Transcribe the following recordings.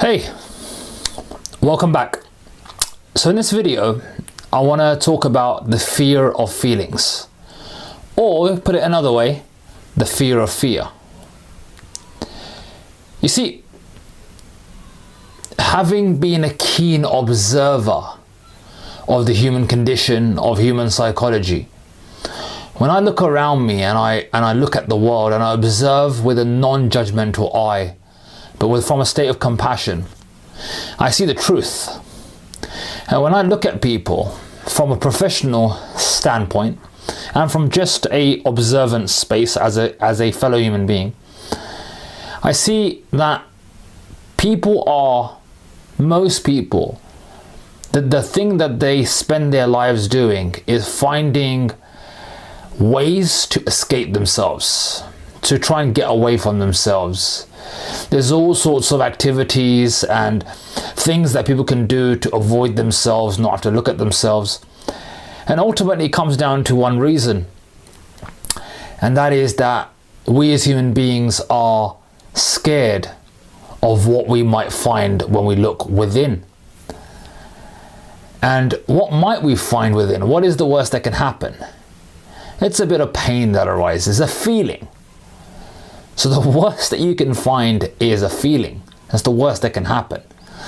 Hey, welcome back. So in this video, I want to talk about the fear of feelings, or put it another way, the fear of fear. You see, having been a keen observer of the human condition, of human psychology, when I look around me and I look at the world and I observe with a non-judgmental eye, but from a state of compassion, I see the truth. And when I look at people from a professional standpoint and from just a observant space as a fellow human being, I see that most people, the thing that they spend their lives doing is finding ways to escape themselves, to try and get away from themselves. There's all sorts of activities and things that people can do to avoid themselves, not have to look at themselves. And ultimately it comes down to one reason. And that is that we as human beings are scared of what we might find when we look within. And what might we find within? What is the worst that can happen? It's a bit of pain that arises, a feeling. So the worst that you can find is a feeling. That's the worst that can happen.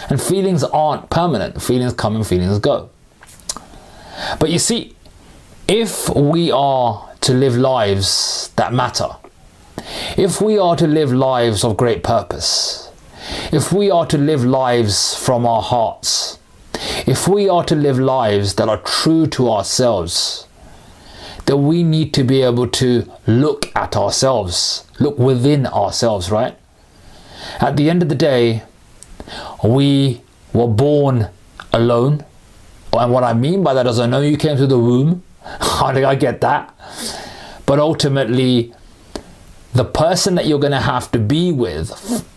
And feelings aren't permanent. Feelings come and feelings go. But you see, if we are to live lives that matter, if we are to live lives of great purpose, if we are to live lives from our hearts, if we are to live lives that are true to ourselves, then we need to be able to look at ourselves, look within ourselves, right? At the end of the day, we were born alone. And what I mean by that is, I know you came through the womb. I get that. But ultimately, the person that you're going to have to be with,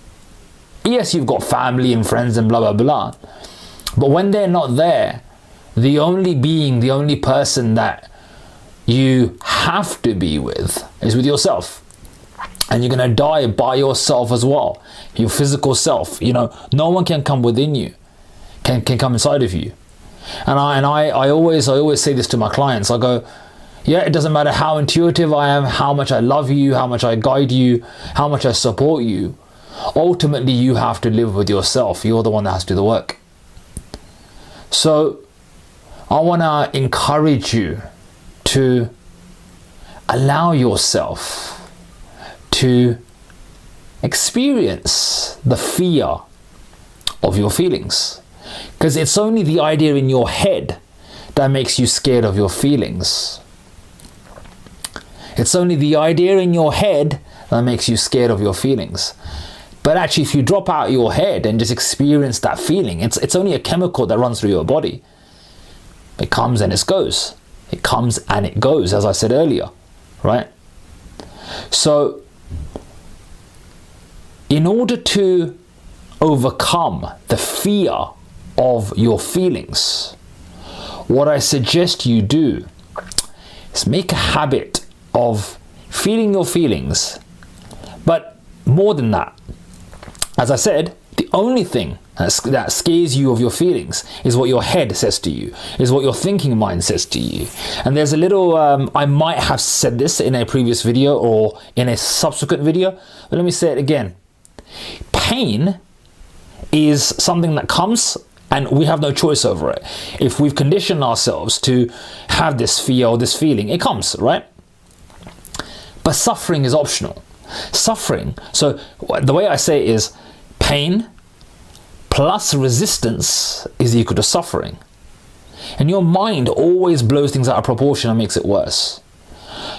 yes, you've got family and friends and blah, blah, blah. But when they're not there, the only person that you have to be with is with yourself. And you're going to die by yourself as well. Your physical self. You know, no one can come within you, can come inside of you. And I always say this to my clients. I go, yeah, it doesn't matter how intuitive I am, how much I love you, how much I guide you, how much I support you. Ultimately, you have to live with yourself. You're the one that has to do the work. So I want to encourage you to allow yourself to experience the fear of your feelings, because it's only the idea in your head that makes you scared of your feelings. It's only the idea in your head that makes you scared of your feelings. But actually, if you drop out of your head and just experience that feeling, it's only a chemical that runs through your body. It comes and it goes. It comes and it goes, as I said earlier, right? So, in order to overcome the fear of your feelings, what I suggest you do is make a habit of feeling your feelings. But more than that, as I said, the only thing that scares you of your feelings is what your head says to you, is what your thinking mind says to you. And there's a little, I might have said this in a previous video or in a subsequent video, but let me say it again. Pain is something that comes and we have no choice over it. If we've conditioned ourselves to have this fear or this feeling, it comes, right? But suffering is optional. Suffering, so the way I say it is, pain plus resistance is equal to suffering. And your mind always blows things out of proportion and makes it worse.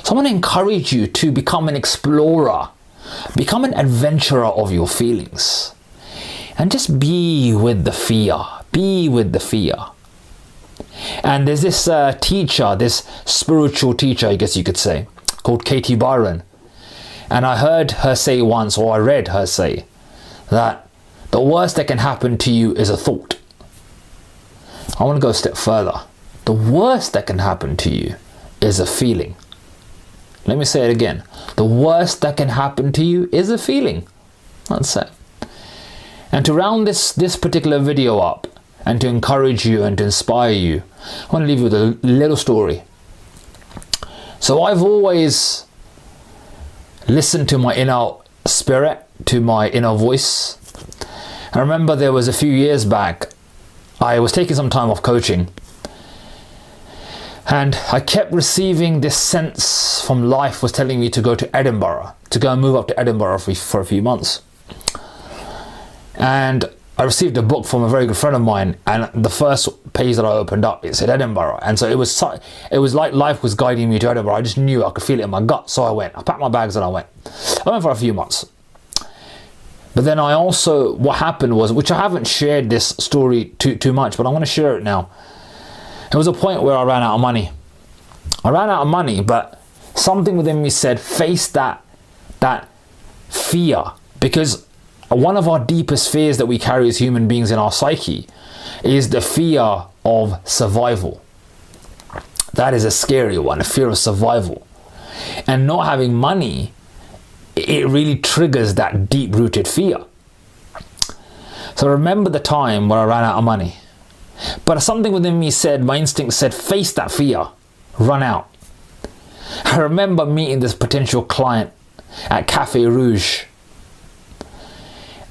So I want to encourage you to become an explorer, become an adventurer of your feelings, and just be with the fear, be with the fear. And there's this teacher, this spiritual teacher, I guess you could say, called Katie Byron. And I heard her say once, or I read her say, that the worst that can happen to you is a thought. I want to go a step further. The worst that can happen to you is a feeling. Let me say it again. The worst that can happen to you is a feeling. That's it. And to round this particular video up, and to encourage you and to inspire you, I want to leave you with a little story. So I've always listened to my inner spirit, to my inner voice. I remember there was a few years back, I was taking some time off coaching, and I kept receiving this sense from life was telling me to go to Edinburgh, to go and move up to Edinburgh for a few months. And I received a book from a very good friend of mine, and the first page that I opened up, it said Edinburgh. And so it was like life was guiding me to Edinburgh. I just knew, I could feel it in my gut. So I went, I packed my bags and I went. I went for a few months. But then I also, what happened was, which I haven't shared this story too much, but I'm going to share it now. There was a point where I ran out of money. I ran out of money, but something within me said, face that fear. Because one of our deepest fears that we carry as human beings in our psyche is the fear of survival. That is a scary one, a fear of survival. And not having money, it really triggers that deep-rooted fear. So I remember the time where I ran out of money. But something within me said, my instinct said, face that fear, run out. I remember meeting this potential client at Cafe Rouge.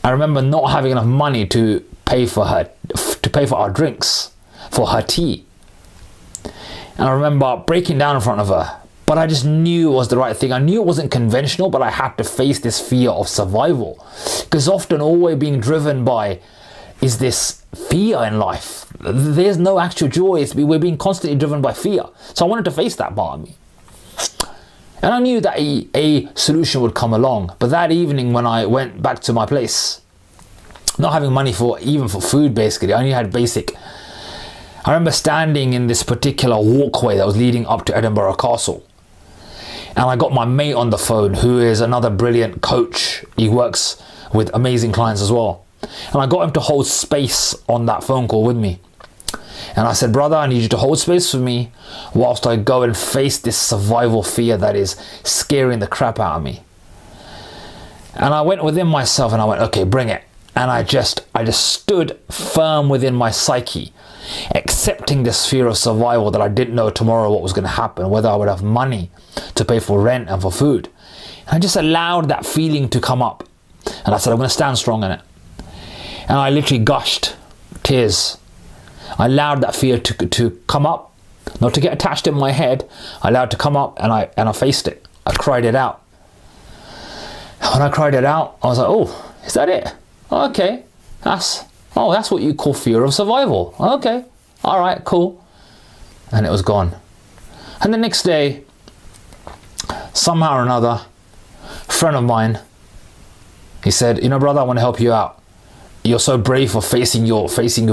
I remember not having enough money to pay for our drinks, for her tea. And I remember breaking down in front of her, but I just knew it was the right thing. I knew it wasn't conventional, but I had to face this fear of survival. Because often all we're being driven by is this fear in life. There's no actual joy. We're being constantly driven by fear. So I wanted to face that part of me. And I knew that a solution would come along. But that evening when I went back to my place, not having money even for food basically, I only had basic. I remember standing in this particular walkway that was leading up to Edinburgh Castle. And I got my mate on the phone, who is another brilliant coach. He works with amazing clients as well. And I got him to hold space on that phone call with me. And I said, brother, I need you to hold space for me whilst I go and face this survival fear that is scaring the crap out of me. And I went within myself and I went, okay, bring it. And I just stood firm within my psyche, accepting this fear of survival that I didn't know tomorrow what was going to happen, whether I would have money to pay for rent and for food. And I just allowed that feeling to come up. And I said, I'm going to stand strong in it. And I literally gushed tears. I allowed that fear to come up, not to get attached in my head. I allowed it to come up and I faced it. I cried it out. When I cried it out, I was like, oh, is that it? Okay, that's what you call fear of survival. Okay, all right, cool. And it was gone. And the next day, somehow or another, a friend of mine, he said, you know, brother, I want to help you out. You're so brave for facing your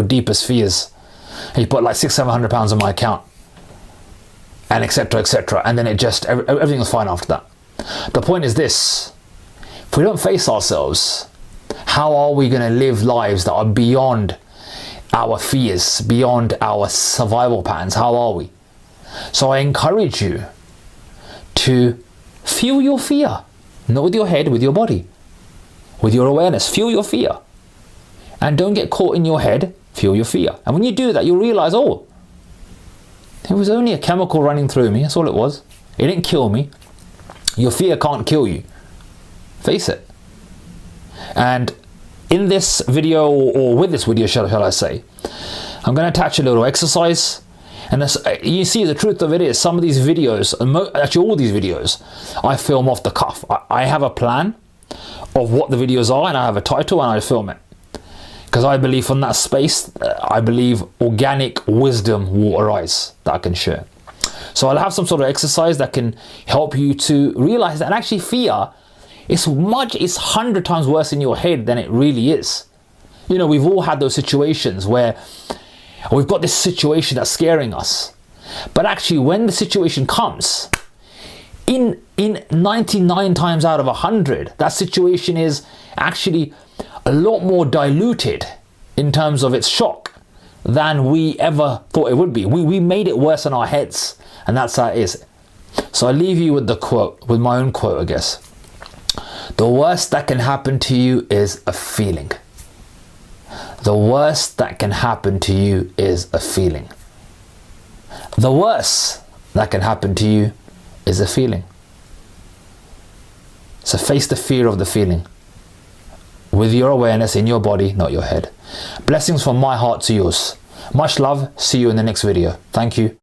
deepest fears. He put like £600-700 on my account, and etc. etc. And then everything was fine after that. The point is this: if we don't face ourselves, how are we going to live lives that are beyond our fears, beyond our survival patterns? How are we? So I encourage you to feel your fear, not with your head, with your body, with your awareness. Feel your fear, and don't get caught in your head. Feel your fear. And when you do that, you'll realize, oh, it was only a chemical running through me. That's all it was. It didn't kill me. Your fear can't kill you. Face it. And in this video, or with this video, shall I say, I'm going to attach a little exercise. And you see, the truth of it is, some of these videos, actually all these videos, I film off the cuff. I have a plan of what the videos are, and I have a title, and I film it. Because I believe from that space, I believe organic wisdom will arise that I can share. So I'll have some sort of exercise that can help you to realize that actually fear is 100 times worse in your head than it really is. You know, we've all had those situations where we've got this situation that's scaring us. But actually, when the situation comes, in 99 times out of 100, that situation is actually a lot more diluted in terms of its shock than we ever thought it would be. We made it worse in our heads, and that's how it is. So I leave you with the quote, with my own quote, I guess. The worst that can happen to you is a feeling. The worst that can happen to you is a feeling. The worst that can happen to you is a feeling. So face the fear of the feeling with your awareness in your body, not your head. Blessings from my heart to yours. Much love. See you in the next video. Thank you.